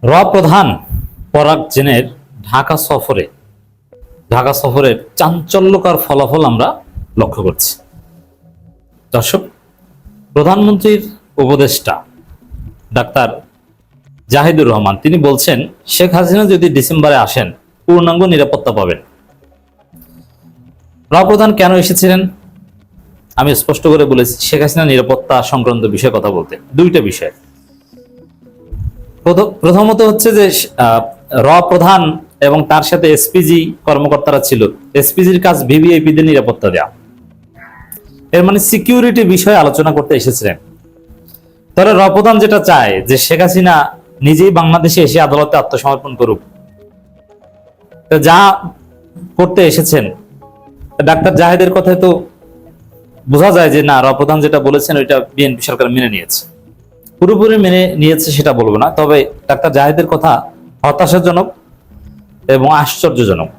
প্রধান পরাগ জেনের ঢাকা সফরের চাঞ্চল্যকর ফলাফল আমরা লক্ষ্য করছি। দর্শক, প্রধানমন্ত্রীর উপদেষ্টা ডাক্তার জাহিদুর রহমান তিনি বলছেন, শেখ হাসিনা যদি ডিসেম্বরে আসেন পূর্ণাঙ্গ নিরাপত্তা পাবেন। প্রধান কেন এসেছিলেন আমি স্পষ্ট করে বলেছি, শেখ হাসিনা নিরাপত্তা সংক্রান্ত বিষয়ে কথা বলতে। দুইটা বিষয়, প্রথমত হচ্ছে যে প্রধান এবং তার সাথে এসপিজি কর্মকর্তারা ছিল, এসপিজির কাজ ভিভিআইপিদের নিরাপত্তা দেওয়া, এর মানে সিকিউরিটি বিষয়ে আলোচনা করতে এসেছিলেন। তাহলে প্রধান যেটা চায় যে শেখ হাসিনা নিজেই বাংলাদেশে এসে আদালতে আত্মসমর্পণ করুক, যা করতে এসেছেন ডাক্তার জাহেদের কথায় তো বোঝা যায় যে না, প্রধান যেটা বলেছেন ওইটা বিএনপি সরকার মেনে নিয়েছে। পুরোপুরি মেনে নিয়েছে সেটা বলবো না, তবে ডাক্তার জাহেদের কথা হতাশাজনক এবং আশ্চর্যজনক।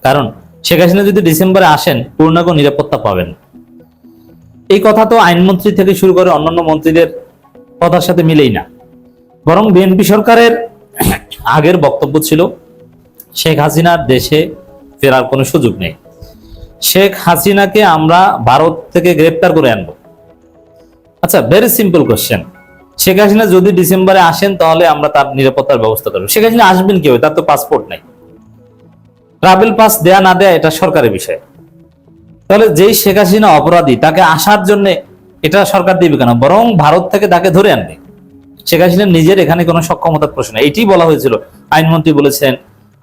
কারণ শেখ হাসিনা যদি ডিসেম্বরে আসেন পূর্ণাঙ্গ নিরাপত্তা পাবেন, এই কথা তো আইনমন্ত্রী থেকে শুরু করে অন্যান্য মন্ত্রীদের কথার সাথে মিলেই না। বরং বিএনপি সরকারের আগের বক্তব্য ছিল শেখ হাসিনার দেশে ফেরার কোনো সুযোগ নেই, শেখ হাসিনাকে আমরা ভারত থেকে গ্রেপ্তার করে আনবো। আচ্ছা, very simple question, Sheikh Hasina যদি ডিসেম্বরে আসেন তাহলে আমরা তার নিরাপত্তার ব্যবস্থা করবো। শেখ হাসিনা আসবেন কিভাবে? তার তো পাসপোর্ট নাই, ট্রাভেল পাস দেয়া না দেয়া এটা সরকারের বিষয়। তাহলে যেই শেখ হাসিনা অপরাধী তাকে আসার জন্য এটা সরকার দিবে কেন? বরং ভারত থেকে তাকে ধরে আনবে। শেখ হাসিনা নিজের এখানে কোনো সক্ষমতার প্রশ্ন নেই, এটি বলা হয়েছিল। আইনমন্ত্রী বলেছেন,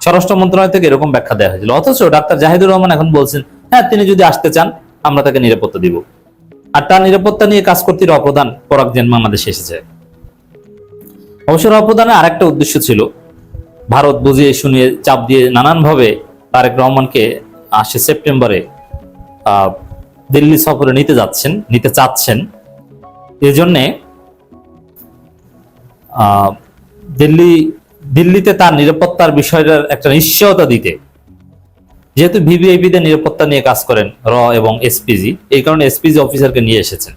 স্বরাষ্ট্র মন্ত্রণালয় থেকে এরকম ব্যাখ্যা দেওয়া হয়েছিল। অথচ ডাক্তার জাহিদুর রহমান এখন বলছেন, হ্যাঁ তিনি যদি আসতে চান আমরা তাকে নিরাপত্তা দিব। আর তার নিরাপত্তা নিয়ে কাজ করতে প্রধান পরাগ জেন বাংলাদেশে এসেছে। অবশ্য প্রধানের আরেকটা উদ্দেশ্য ছিল, ভারত বুঝিয়ে শুনিয়ে চাপ দিয়ে নানানভাবে তারেক রহমানকে আসছে সেপ্টেম্বরে দিল্লি সফরে নিতে চাচ্ছেন। এজন্যে দিল্লিতে তার নিরাপত্তার বিষয়টার একটা নিশ্চয়তা দিতে, যেহেতু ভিভিআইপিদের নিরাপত্তা নিয়ে কাজ করেন এবং এসপিজি, এই কারণে এসপিজি অফিসারকে নিয়ে এসেছেন।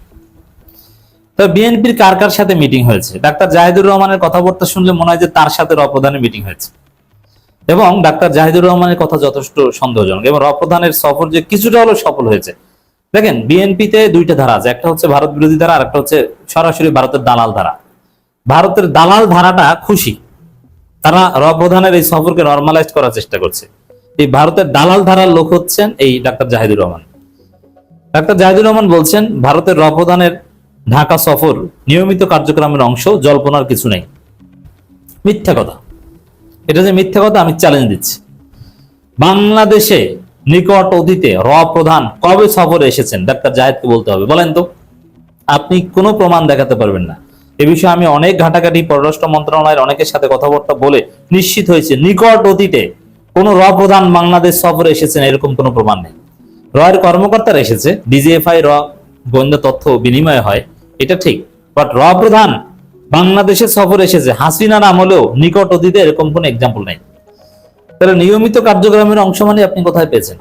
তো বিএনপির কার কার সাথে মিটিং হয়েছে? ডাক্তার জাহিদুর রহমানের কথাবার্তা শুনলে মনে হয় যে তার সাথে প্রধানের মিটিং হয়েছে, এবং ডাক্তার জাহিদুর রহমানের কথা যথেষ্ট সন্দেহজনক। এবং প্রধানের সফর যে কিছুটা হলেও সফল হয়েছে। দেখেন, বিএনপিতে দুইটা ধারা আছে, একটা হচ্ছে ভারত বিরোধী ধারা, আর একটা হচ্ছে সরাসরি ভারতের দালাল ধারা। ভারতের দালাল ধারাটা খুশি, তারা প্রধানের এই সফরকে নর্মালাইজ করার চেষ্টা করছে। এই ভারতের দালাল ধারার লোক হচ্ছেন এই ডাক্তার জাহিদুর রহমান। ডাক্তার জাহিদুর রহমান বলছেন, ভারতের প্রধানের ঢাকা সফর নিয়মিত কার্যক্রমের অংশ, জল্পনার কিছু নেই। মিথ্যা কথা, এটা যে মিথ্যা কথা আমি চ্যালেঞ্জ দিচ্ছি। বাংলাদেশে নিকট অতীতে প্রধান কবে সফরে এসেছেন ডাক্তার জাহিদকে বলতে হবে, বলেন তো। আপনি কোনো প্রমাণ দেখাতে পারবেন না। এ বিষয়ে আমি অনেক ঘাটাঘাটি পররাষ্ট্র মন্ত্রণালয়ের অনেকের সাথে কথাবার্তা বলে নিশ্চিত হয়েছে, নিকট অতীতে কোন প্রধান বাংলাদেশ সফরে এসেছেন এরকম কোনো প্রমাণ নেই। এর কর্মকর্তারা এসেছে, ডিজিএফআই গোয়েন্দা তথ্য বিনিময় হয়, এটা ঠিক, বাট প্রধান বাংলাদেশে সফরে এসেছে হাসিনার আমলেও নিকট অতীতে এরকম কোন এক্সাম্পল নেই। তাহলে নিয়মিত কার্যক্রমের অংশ মানে আপনি কোথায় পেয়েছেন?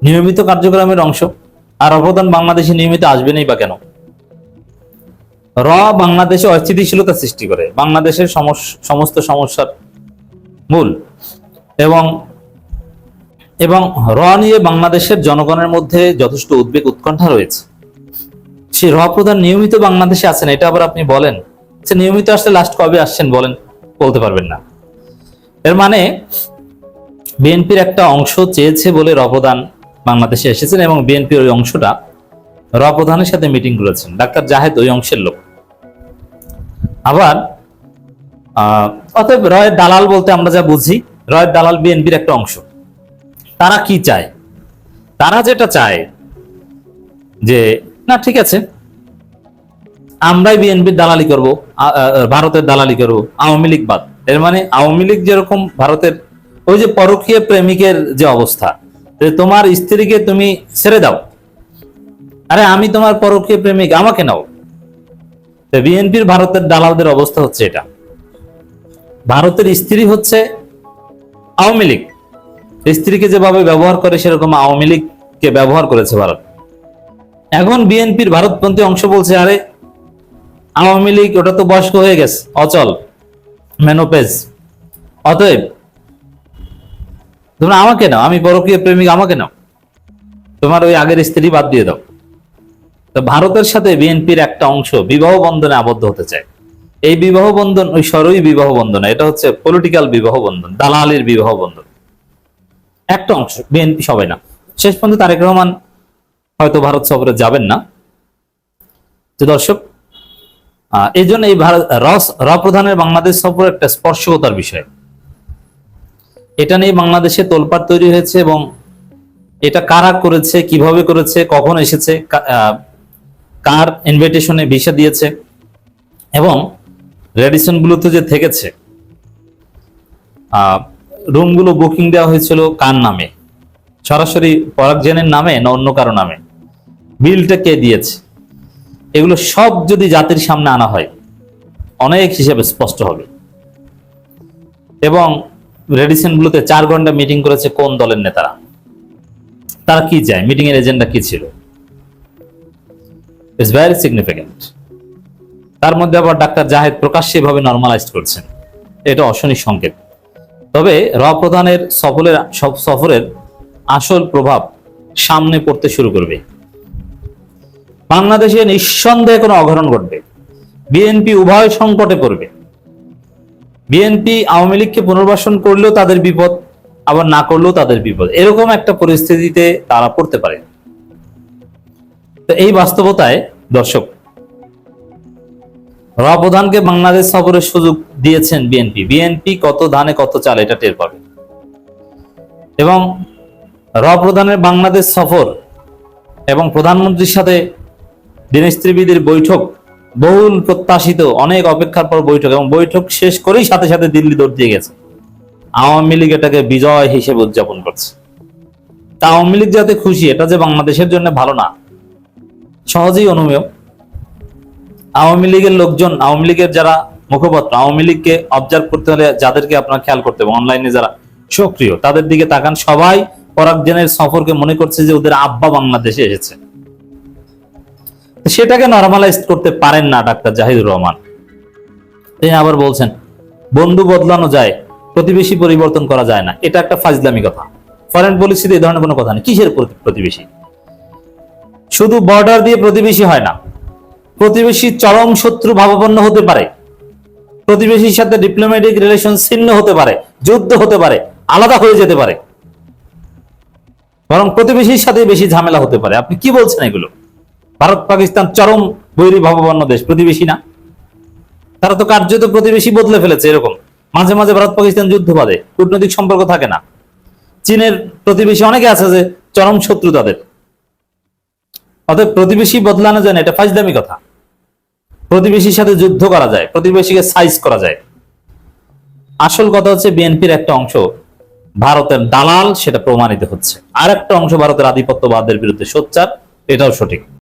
নিয়মিত কার্যক্রমের অংশ, আর প্রধান বাংলাদেশে নিয়মিত আসবেনই বা কেন? বাংলাদেশে অস্থিতিশীলতা সৃষ্টি করে, বাংলাদেশের সমস্ত সমস্যার মূল, এবং নিয়ে বাংলাদেশের জনগণের মধ্যে যথেষ্ট উদ্বেগ উৎকণ্ঠা রয়েছে। সেই প্রধান নিয়মিত বাংলাদেশে আছেন, এটা আবার আপনি বলেন যে নিয়মিত আসলে লাস্ট কবে আসছেন বলেন, বলতে পারবেন না। এর মানে বিএনপির একটা অংশ চেয়েছে বলে প্রধান বাংলাদেশে এসেছেন, এবং বিএনপির ওই অংশটা প্রধানের সাথে মিটিং করেছেন। ডাক্তার জাহেদ ওই অংশের লোক। আবার অতএব রয়ের দালাল বলতে আমরা যা বুঝি, রয়ের দালাল বিএনপির একটা অংশ। তারা কি চায়? তারা যেটা চায় যে না ঠিক আছে, আমরাই বিএনপির দালালি করব, ভারতের দালালি করব, আওয়ামী লীগ বাদ। এর মানে আওয়ামী লীগ যেরকম ভারতের ওই যে পরকীয় প্রেমিকের যে অবস্থা, তোমার স্ত্রীকে তুমি ছেড়ে দাও, আরে আমি তোমার পরকীয় প্রেমিক, আমাকে নাও। বিএনপির ভারতের দালালদের অবস্থা হচ্ছে এটা। ভারতের স্ত্রী হচ্ছে আওয়ামী লীগ, স্ত্রীকে যেভাবে ব্যবহার করে সেরকম আওয়ামী লীগকে ব্যবহার করেছে ভারত। এখন বিএনপির ভারতপন্থী অংশ বলছে, আরে আওয়ামী লীগ ওটা তো বয়স্ক হয়ে গেছে, অচল, মেনোপেজ। অতএব তোমরা আমাকে নাও, আমি পরকীয় প্রেমিক, আমাকে নাও, তোমার ওই আগের স্ত্রী বাদ দিয়ে দাও। তো ভারতের সাথে বিএনপির একটা অংশ বিবাহ বন্ধনে আবদ্ধ হতে চায়। এই বিবাহ বন্ধন ওই সরই বিবাহ বন্ধন, এটা হচ্ছে পলিটিক্যাল বিবাহ বন্ধন, দালালির বিবাহ বন্ধন। একটা অংশ, বিএনপি সবাই না। শেষ পর্যন্ত তারেক রহমান হয়তো ভারত সফরে যাবেন না। তো দর্শক, এই জন্য এই র প্রধানের বাংলাদেশ সফর একটা স্পর্শকতার বিষয়। এটা নিয়ে বাংলাদেশে তোলপাড় তৈরি হয়েছে, এবং এটা কারা করেছে, কিভাবে করেছে, কখন এসেছে, কার ইনভিটেশনে ভিসা দিয়েছে, এবং রেডিসন গুলোতে যে থেকেছে, রুমগুলো বুকিং দেওয়া হয়েছিল কার নামে, সরাসরি পরাগ জেনের নামে না অন্য কারো নামে, বিলটা কে দিয়েছে, এগুলো সব যদি জাতির সামনে আনা হয় অনেক হিসেবে স্পষ্ট হবে। এবং রেডিসন গুলোতে 4 ঘন্টা মিটিং করেছে কোন দলের নেতারা, তারা কি চায়, মিটিং এর এজেন্ডা কি ছিল, ইটস ভেরি সিগনিফিকেন্ট। তার মধ্যে আবার ডাক্তার জাহেদ প্রকাশ্যে ভাবে নরমালাইজ করছেন, এটা অশনি সংকেত। তবে প্রধানের সফরের আসল প্রভাব সামনে পড়তে শুরু করবে। বাংলাদেশে নিঃসন্দেহে কোনো অঘটন ঘটবে, বিএনপি উভয় সংকটে পড়বে। বিএনপি আওয়ামী লীগকে পুনর্বাসন করলেও তাদের বিপদ, আবার না করলেও তাদের বিপদ, এরকম একটা পরিস্থিতিতে তারা পড়তে পারে। তো এই বাস্তবতায় দর্শক, প্রধানকে বাংলাদেশ সফরের সুযোগ দিয়েছেন বিএনপি কত ধানে কত চাল এটা টের পাবে। এবং প্রধানের বাংলাদেশ সফর এবং প্রধানমন্ত্রীর সাথে দীনেশ ত্রিবেদীর বৈঠক, বহুল প্রত্যাশিত, অনেক অপেক্ষার পর বৈঠক, এবং বৈঠক শেষ করেই সাথে সাথে দিল্লি দৌড় দিয়ে গেছে। আওয়ামী লীগ এটাকে বিজয় হিসেবে উদযাপন করছে। তা আওয়ামী লীগ যাতে খুশি, এটা যে বাংলাদেশের জন্য ভালো না, সহজেই অনুমেয়। আওয়ামী লীগের লোকজন, আওয়ামী লীগের যারা মুখপাত্র, আওয়ামী লীগকে অবজার্ভ করতে হলে যাদেরকে আপনার খেয়াল করতে হবে, অনলাইনে যারা সক্রিয়, তাদের দিকে তাকান। সবাই পরাগ জেনের সফরকে মনে করছে যে ওদের আব্বা বাংলাদেশে এসেছে। সেটাকে নরমালাইজ করতে পারেন না ডাক্তার জাহিদুর রহমান। তিনি আবার বলছেন বন্ধু বদলানো যায়, প্রতিবেশী পরিবর্তন করা যায় না। এটা একটা ফাজলামি কথা। ফরেন পলিসিতে এই ধরনের কোনো কথা নেই। কিসের প্রতিবেশী? শুধু বর্ডার দিয়ে প্রতিবেশী হয় না, প্রতিবেশী চরম শত্রু ভাবাপন্ন হতে পারে, প্রতিবেশীর সাথে ডিপ্লোম্যাটিক রিলেশন ছিন্ন হতে পারে, যুদ্ধ হতে পারে, আলাদা হয়ে যেতে পারে, বরং প্রতিবেশীর সাথে বেশি ঝামেলা হতে পারে। আপনি কি বলছেন এগুলো? ভারত পাকিস্তান চরম বৈরী ভাবাপন্ন দেশ, প্রতিবেশী না? তারা তো কার্যত প্রতিবেশী বদলে ফেলেছে। এরকম মাঝে মাঝে ভারত পাকিস্তান যুদ্ধ বাঁধে, কূটনৈতিক সম্পর্ক থাকে না। চীনের প্রতিবেশী অনেকে আছে যে চরম শত্রু তাদের। অতএব প্রতিবেশী বদলানো যায় না, এটা ফাজলামি কথা। প্রতিবেশীর সাথে যুদ্ধ করা যায়, প্রতিবেশীকে সাইজ করা যায়। আসল কথা হচ্ছে বিএনপির একটা অংশ ভারতের দালাল, সেটা প্রমাণিত হচ্ছে। আর একটা অংশ ভারতের আধিপত্যবাদের বিরুদ্ধে সোচ্চার, এটাও সঠিক।